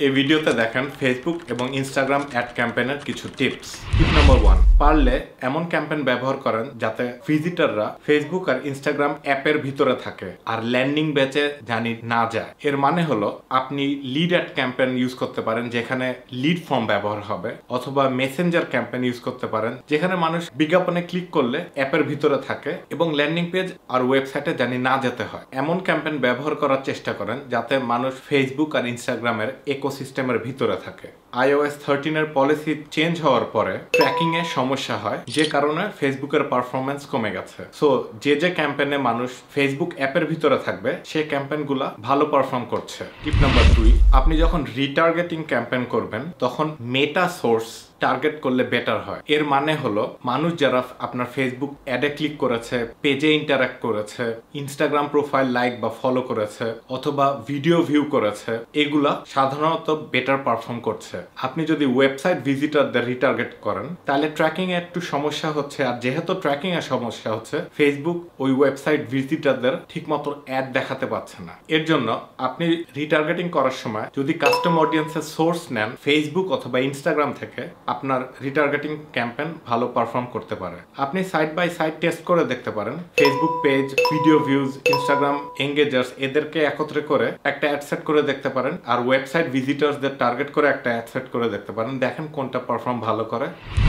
এই ভিডিওতে দেখেন ফেসবুক এবং ইনস্টাগ্রাম অ্যাড ক্যাম্পেইনের কিছু টিপস। টিপ নাম্বার 1, পারলে এমন ক্যাম্পেইন ব্যবহার করেন যাতে ভিজিটররা ফেসবুক আর ইনস্টাগ্রাম অ্যাপের ভিতরে থাকে আর ল্যান্ডিং পেজে জানি না যায়। এর মানে হলো আপনি লিড অ্যাড ক্যাম্পেইন ইউজ করতে পারেন যেখানে লিড ফর্ম ব্যবহার হবে, অথবা মেসেঞ্জার ক্যাম্পেইন ইউজ করতে পারেন যেখানে মানুষ বিজ্ঞাপনে ক্লিক করলে অ্যাপের ভিতরে থাকে এবং ল্যান্ডিং পেজ আর ওয়েবসাইটে জানি না যেতে হয়। এমন ক্যাম্পেইন ব্যবহার করার চেষ্টা করেন যাতে মানুষ ফেসবুক আর ইনস্টাগ্রামের ইকোসিস্টেমের ভিতরে থাকে। iOS 13 এর পলিসি চেঞ্জ হওয়ার পরে ট্র্যাকিং এ সমস্যা হয়, যে কারণে ফেসবুকের পারফরম্যান্স কমে গেছে। সো যে ক্যাম্পেইনে মানুষ ফেসবুক অ্যাপের ভিতরে থাকবে সেই ক্যাম্পেইনগুলো ভালো পারফর্ম করছে। টিপ নাম্বার 2, আপনি যখন রিটার্গেটিং ক্যাম্পেইন করবেন তখন মেটা সোর্স টার্গেট করলে বেটার হয়। এর মানে হলো মানুষ যারা আপনার ফেসবুক অ্যাডে ক্লিক করেছে, পেজে ইন্টারঅ্যাক্ট করেছে, ইনস্টাগ্রাম প্রোফাইল লাইক বা ফলো করেছে, অথবা ভিডিও ভিউ করেছে, এগুলা সাধারণত বেটার পারফর্ম করছে। আপনি যদি ওয়েবসাইট ভিজিটরদের রিটার্গেট করেন তাহলে ট্র্যাকিং এ একটু সমস্যা হচ্ছে, আর যেহেতু ট্র্যাকিং এ সমস্যা হচ্ছে ফেসবুক ওই ওয়েবসাইট ভিজিটরদের ঠিকমতো অ্যাড দেখাতে পারছে না। এর জন্য আপনি রিটার্গেটিং করার সময় যদি কাস্টম অডিয়েন্সের সোর্স নেন ফেসবুক অথবা ইনস্টাগ্রাম থেকে, আপনার রিটার্গেটিং ক্যাম্পেইন ভালো পারফর্ম করতে পারে। আপনি সাইড বাই সাইড টেস্ট করে দেখতে পারেন, Facebook page, video views, Instagram engagers এদেরকে একত্রে করে একটা অ্যাড সেট করে দেখতে পারেন, আর ওয়েবসাইট ভিজিটার্সদের টার্গেট করে একটা অ্যাড সেট করে দেখতে পারেন, দেখেন কোনটা পারফর্ম ভালো করে।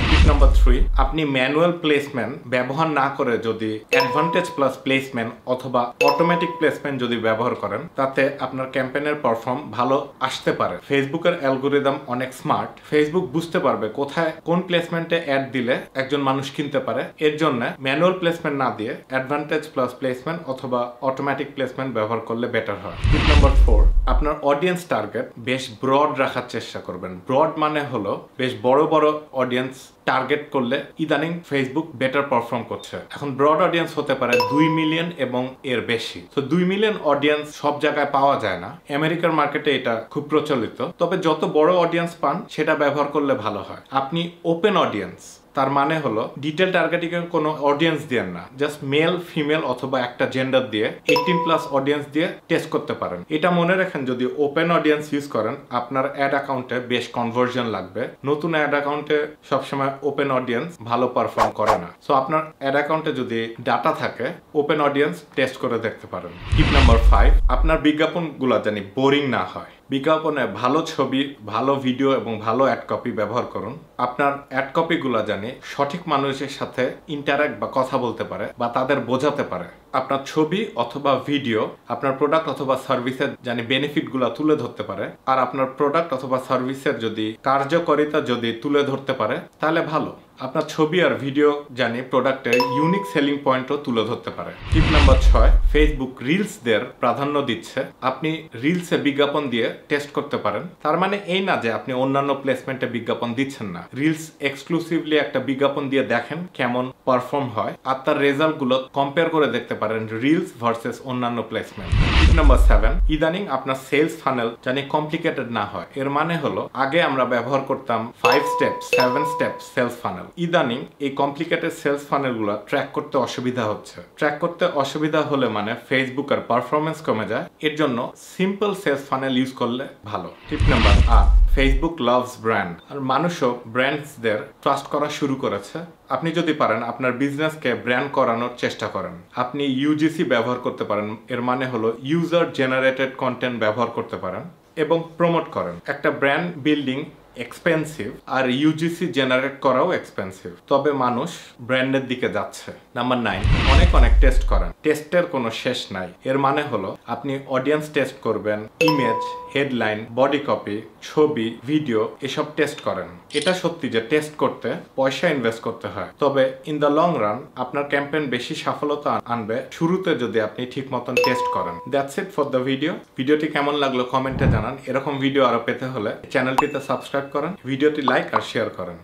টিপ নাম্বার 3, আপনি ম্যানুয়াল প্লেসমেন্ট ব্যবহার না করে যদি অ্যাডভান্টেজ প্লাস প্লেসমেন্ট অথবা অটোমেটিক প্লেসমেন্ট যদি ব্যবহার করেন তাতে আপনার ক্যাম্পেইনের পারফর্ম ভালো আসতে পারে। ফেসবুকের অ্যালগোরিদম অনেক স্মার্ট, ফেসবুক বুঝতে পারবে কোথায় কোন প্লেসমেন্টে অ্যাড দিলে একজন মানুষ কিনতে পারে। এর জন্য ম্যানুয়াল প্লেসমেন্ট না দিয়ে অ্যাডভান্টেজ প্লাস প্লেসমেন্ট অথবা অটোমেটিক প্লেসমেন্ট ব্যবহার করলে বেটার হয়। টিপ নাম্বার 4, আপনার অডিয়েন্স টার্গেট বেশ ব্রড রাখার চেষ্টা করবেন। ব্রড মানে হলো বেশ বড় বড় অডিয়েন্স টার্গেট করলে ইদানিং ফেসবুক বেটার পারফর্ম করছে। এখন ব্রড অডিয়েন্স হতে পারে 2 মিলিয়ন এবং এর বেশি। তো 2 মিলিয়ন অডিয়েন্স সব জায়গায় পাওয়া যায় না, আমেরিকার মার্কেটে এটা খুব প্রচলিত। তবে যত বড় অডিয়েন্স পান সেটা ব্যবহার করলে ভালো হয়। আপনি ওপেন অডিয়েন্স, তার মানে হলো ডিটেল টার্গেটিং এর কোনো অডিয়েন্স দিয়ে না, জাস্ট মেল ফিমেল অথবা একটা জেন্ডার দিয়ে 18+ অডিয়েন্স দিয়ে টেস্ট করতে পারেন। এটা মনে রাখেন, যদি ওপেন অডিয়েন্স ইউজ করেন আপনার অ্যাড অ্যাকাউন্টে বেশ কনভার্জন লাগবে। নতুন অ্যাড অ্যাকাউন্টে সবসময় ওপেন অডিয়েন্স ভালো পারফর্ম করে না। সো আপনার অ্যাড অ্যাকাউন্টে যদি ডাটা থাকে ওপেন অডিয়েন্স টেস্ট করে দেখতে পারেন। টিপ নাম্বার 5, আপনার বিজ্ঞাপনগুলো জানি বোরিং না হয়। বিজ্ঞাপনে ভালো ছবি, ভালো ভিডিও এবং ভালো অ্যাড কপি ব্যবহার করুন। আপনার অ্যাড কপিগুলো জানি সঠিক মানুষের সাথে ইন্টারঅ্যাক্ট বা কথা বলতে পারে বা তাদের বোঝাতে পারে। আপনার ছবি অথবা ভিডিও আপনার প্রোডাক্ট অথবা সার্ভিসের জানি বেনিফিটগুলো তুলে ধরতে পারে, আর আপনার প্রোডাক্ট অথবা সার্ভিসের যদি কার্যকারিতা যদি তুলে ধরতে পারে তাহলে ভালো। আপনার ছবি আর ভিডিও জানি প্রোডাক্টের ইউনিক সেলিং পয়েন্টও তুলে ধরতে পারে। টিপ নাম্বার 6, ফেসবুক রিলসদের প্রাধান্য দিচ্ছে। আপনি রিলসে বিজ্ঞাপন দিয়ে টেস্ট করতে পারেন। তার মানে এই না যে আপনি অন্যান্য প্লেসমেন্টে বিজ্ঞাপন দিচ্ছেন না, রিলস এক্সক্লুসিভলি একটা বিজ্ঞাপন দিয়ে দেখেন কেমন পারফর্ম হয়, আর তার রেজাল্টগুলো কম্পেয়ার করে দেখতে পারেন রিলস ভার্সেস অন্যান্য প্লেসমেন্ট। টিপ নাম্বার 7, ইদানিং আপনার সেলস ফানেল জানি কমপ্লিকেটেড না হয়। এর মানে হলো আগে আমরা ব্যবহার করতাম 5 স্টেপস 7 স্টেপস সেলস ফানেল। ইদানিং এই কমপ্লিকেটেড সেলস ফানেলগুলো ট্র্যাক করতে অসুবিধা হচ্ছে। ট্র্যাক করতে অসুবিধা হলে মানে ফেসবুকের পারফরমেন্স কমে যায়। এর জন্য সিম্পল সেলস ফানেল ইউজ করলে ভালো। Tip number 8, Facebook loves brand, আর মানুষও ব্র্যান্ডসদের ট্রাস্ট করা শুরু করেছে। আপনি যদি পারেন আপনার বিজনেসকে ব্র্যান্ড করানোর চেষ্টা করেন। আপনি ইউজিসি ব্যবহার করতে পারেন, এর মানে হলো ইউজার জেনারেটেড কন্টেন্ট ব্যবহার করতে পারেন এবং প্রমোট করেন। একটা ব্র্যান্ড বিল্ডিং এক্সপেন্সিভ আর ইউজিসি জেনারেট করাও এক্সপেন্সিভ, তবে মানুষ ব্র্যান্ডের দিকে যাচ্ছে। নাম্বার 9, অনেক টেস্ট করেন। টেস্টের কোনো শেষ নাই। এর মানে হলো আপনি অডিয়েন্স টেস্ট করবেন, ইমেজ, হেডলাইন, বডি কপি, ছবি, ভিডিও এসব টেস্ট করেন। এটা সত্যি যে টেস্ট করতে পয়সা ইনভেস্ট করতে হয়, তবে ইন দ্য লং রান আপনার ক্যাম্পেইন বেশি সফলতা আনবে শুরুতে যদি আপনি ঠিক মতন টেস্ট করেন। That's it for the video. ভিডিওটি কেমন লাগলো কমেন্টে জানান। এরকম ভিডিও আরো পেতে হলে চ্যানেলটিতে সাবস্ক্রাইব করেন, ভিডিওটি লাইক আর শেয়ার করেন।